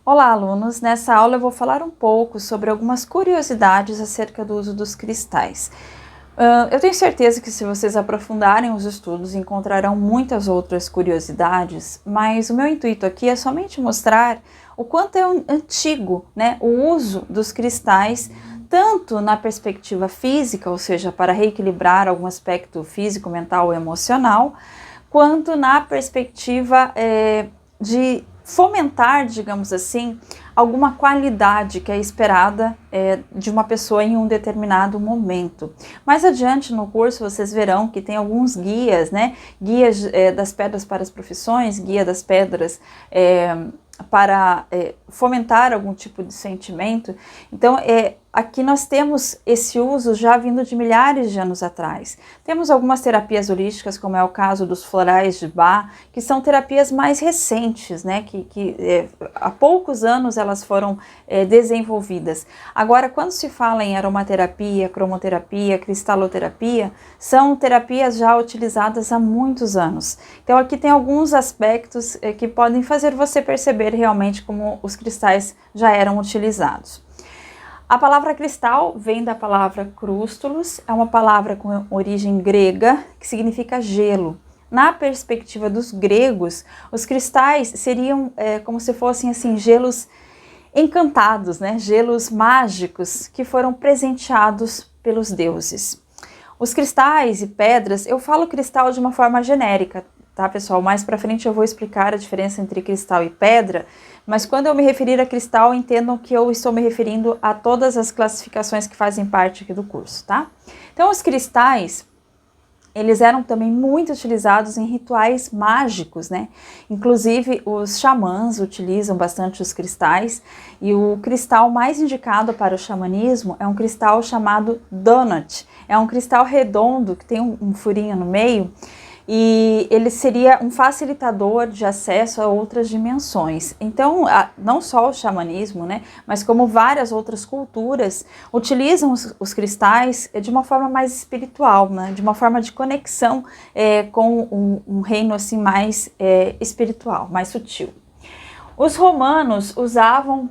Olá, alunos! Nessa aula eu vou falar um pouco sobre algumas curiosidades acerca do uso dos cristais. Eu tenho certeza que se vocês aprofundarem os estudos encontrarão muitas outras curiosidades, mas o meu intuito aqui é somente mostrar o quanto é antigo, né, o uso dos cristais, tanto na perspectiva física, ou seja, para reequilibrar algum aspecto físico, mental ou emocional, quanto na perspectiva de fomentar, digamos assim, alguma qualidade que é esperada de uma pessoa em um determinado momento. Mais adiante no curso vocês verão que tem alguns guias, né? Guias das pedras para as profissões, guia das pedras para fomentar algum tipo de sentimento. Então, aqui nós temos esse uso já vindo de milhares de anos atrás. Temos algumas terapias holísticas, como é o caso dos florais de Bach, que são terapias mais recentes, né? Que há poucos anos elas foram desenvolvidas. Agora, quando se fala em aromaterapia, cromoterapia, cristaloterapia, são terapias já utilizadas há muitos anos. Então, aqui tem alguns aspectos que podem fazer você perceber realmente como os cristais já eram utilizados. A palavra cristal vem da palavra crústulos, é uma palavra com origem grega que significa gelo. Na perspectiva dos gregos, os cristais seriam como se fossem assim gelos encantados, né? Gelos mágicos que foram presenteados pelos deuses. Os cristais e pedras, eu falo cristal de uma forma genérica, tá, pessoal? Mais para frente eu vou explicar a diferença entre cristal e pedra, mas quando eu me referir a cristal, entendam que eu estou me referindo a todas as classificações que fazem parte aqui do curso, tá? Então, os cristais, eles eram também muito utilizados em rituais mágicos, né? Inclusive, os xamãs utilizam bastante os cristais, e o cristal mais indicado para o xamanismo é um cristal chamado donut. É um cristal redondo que tem um furinho no meio, e ele seria um facilitador de acesso a outras dimensões. Então, não só o xamanismo, né, mas como várias outras culturas utilizam os cristais de uma forma mais espiritual, né, de uma forma de conexão com um reino assim mais espiritual, mais sutil. Os romanos usavam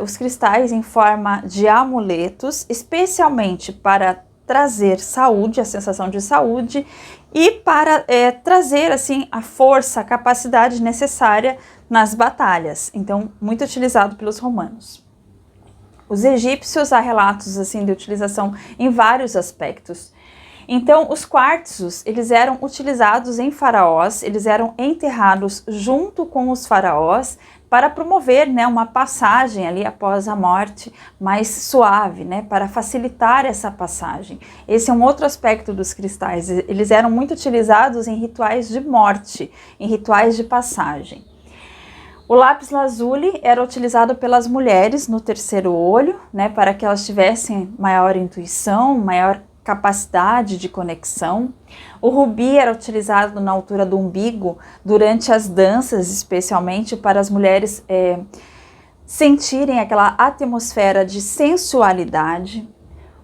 os cristais em forma de amuletos, especialmente para trazer saúde, a sensação de saúde, e para trazer assim a força, a capacidade necessária nas batalhas. Então, muito utilizado pelos romanos. Os egípcios há relatos assim de utilização em vários aspectos. Então, os quartzos, eles eram utilizados em faraós, eles eram enterrados junto com os faraós para promover, né, uma passagem ali após a morte mais suave, né, para facilitar essa passagem. Esse é um outro aspecto dos cristais, eles eram muito utilizados em rituais de morte, em rituais de passagem. O lápis lazuli era utilizado pelas mulheres no terceiro olho, né, para que elas tivessem maior intuição, maior capacidade de conexão. O rubi era utilizado na altura do umbigo durante as danças, especialmente para as mulheres sentirem aquela atmosfera de sensualidade.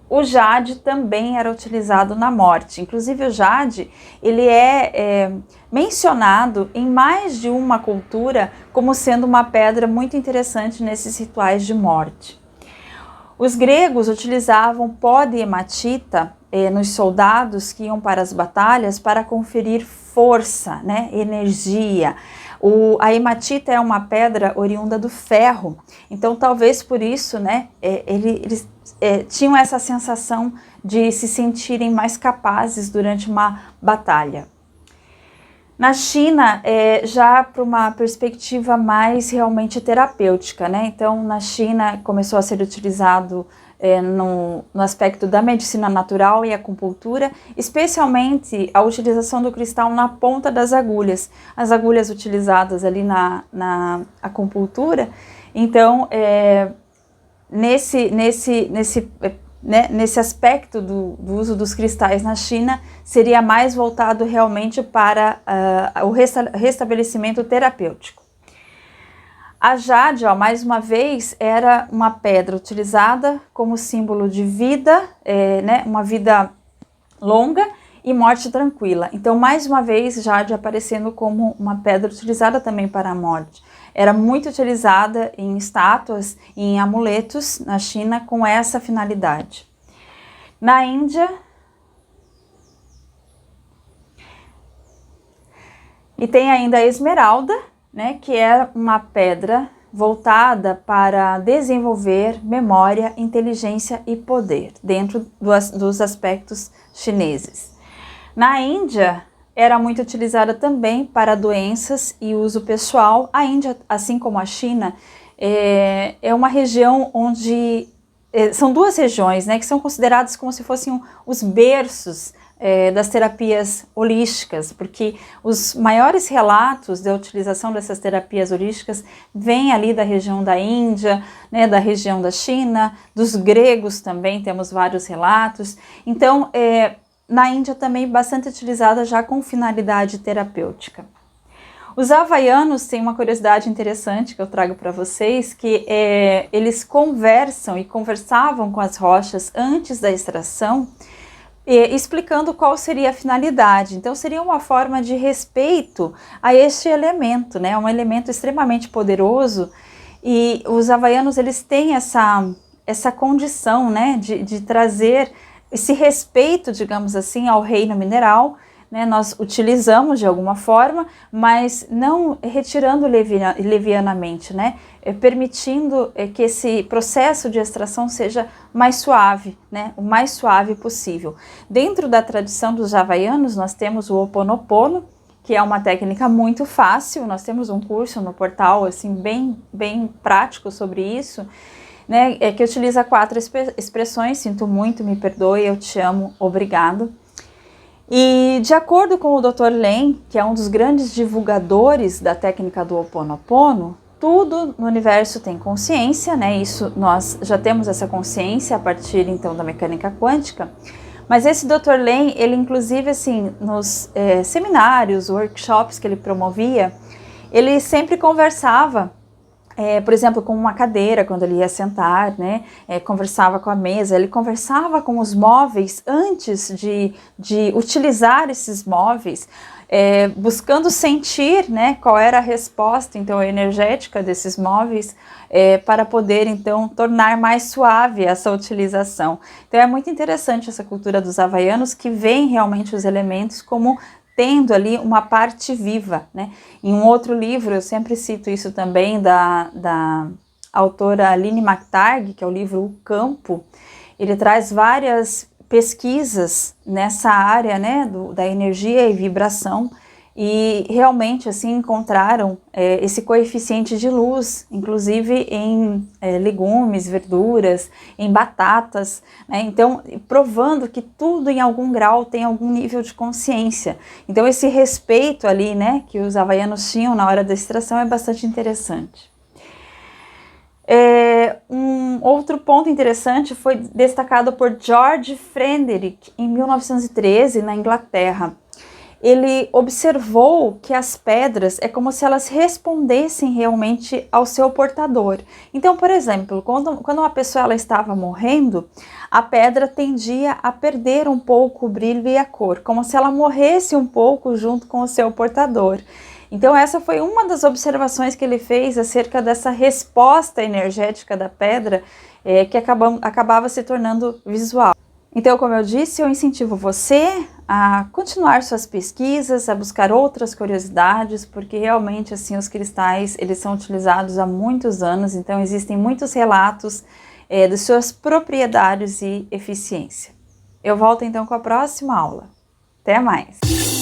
O jade também era utilizado na morte. Inclusive o jade, ele é mencionado em mais de uma cultura como sendo uma pedra muito interessante nesses rituais de morte. Os gregos utilizavam pó de hematita nos soldados que iam para as batalhas para conferir força, né, energia. A hematita é uma pedra oriunda do ferro, então talvez por isso, né, eles tinham essa sensação de se sentirem mais capazes durante uma batalha. Na China, já para uma perspectiva mais realmente terapêutica, né? Então, na China começou a ser utilizado no aspecto da medicina natural e acupuntura, especialmente a utilização do cristal na ponta das agulhas. As agulhas utilizadas ali na acupuntura. Então, nesse aspecto do uso dos cristais na China, seria mais voltado realmente para o restabelecimento terapêutico. A jade, mais uma vez, era uma pedra utilizada como símbolo de vida, né, uma vida longa e morte tranquila. Então, mais uma vez, jade aparecendo como uma pedra utilizada também para a morte. era muito utilizada em estátuas e em amuletos na China com essa finalidade. Na Índia, e tem ainda a esmeralda, né, que é uma pedra voltada para desenvolver memória, inteligência e poder, dentro dos aspectos chineses. Na Índia, era muito utilizada também para doenças e uso pessoal. A Índia, assim como a China, é uma região onde... são duas regiões, né, que são consideradas como se fossem os berços das terapias holísticas, porque os maiores relatos da utilização dessas terapias holísticas vêm ali da região da Índia, né, da região da China, dos gregos também temos vários relatos. Então, na Índia também bastante utilizada já com finalidade terapêutica. Os havaianos têm uma curiosidade interessante que eu trago para vocês, que eles conversam e conversavam com as rochas antes da extração, explicando qual seria a finalidade. Então seria uma forma de respeito a este elemento, né? Um elemento extremamente poderoso, e os havaianos eles têm essa condição, né, de trazer esse respeito, digamos assim, ao reino mineral, né? Nós utilizamos de alguma forma, mas não retirando levianamente, né? Permitindo que esse processo de extração seja mais suave, né? O mais suave possível. Dentro da tradição dos havaianos, nós temos o Ho Oponopono, que é uma técnica muito fácil. Nós temos um curso no portal assim bem prático sobre isso, né? Que utiliza 4 expressões: sinto muito, me perdoe, eu te amo, obrigado. E de acordo com o Dr. Len, que é um dos grandes divulgadores da técnica do Ho Oponopono, tudo no universo tem consciência, né? Isso nós já temos essa consciência a partir então da mecânica quântica. Mas esse Dr. Len, ele inclusive assim, nos seminários, workshops que ele promovia, ele sempre conversava, por exemplo, com uma cadeira, quando ele ia sentar, né, conversava com a mesa, ele conversava com os móveis antes de utilizar esses móveis, buscando sentir, né, qual era a resposta então energética desses móveis, para poder então tornar mais suave essa utilização. Então é muito interessante essa cultura dos havaianos, que veem realmente os elementos como tendo ali uma parte viva, né? Em um outro livro, eu sempre cito isso também, da autora Aline McTarg, que é o livro O Campo, ele traz várias pesquisas nessa área, né, da energia e vibração, e realmente assim encontraram esse coeficiente de luz, inclusive em legumes, verduras, em batatas, né? Então provando que tudo em algum grau tem algum nível de consciência. Então esse respeito ali, né, que os havaianos tinham na hora da extração é bastante interessante. Um outro ponto interessante foi destacado por George Frederick em 1913 na Inglaterra. Ele observou que as pedras é como se elas respondessem realmente ao seu portador. Então, por exemplo, quando uma pessoa ela estava morrendo, a pedra tendia a perder um pouco o brilho e a cor, como se ela morresse um pouco junto com o seu portador. Então essa foi uma das observações que ele fez acerca dessa resposta energética da pedra, que acabava se tornando visual. Então, como eu disse, eu incentivo você a continuar suas pesquisas, a buscar outras curiosidades, porque realmente assim os cristais eles são utilizados há muitos anos, então existem muitos relatos de suas propriedades e eficiência. Eu volto então com a próxima aula. Até mais!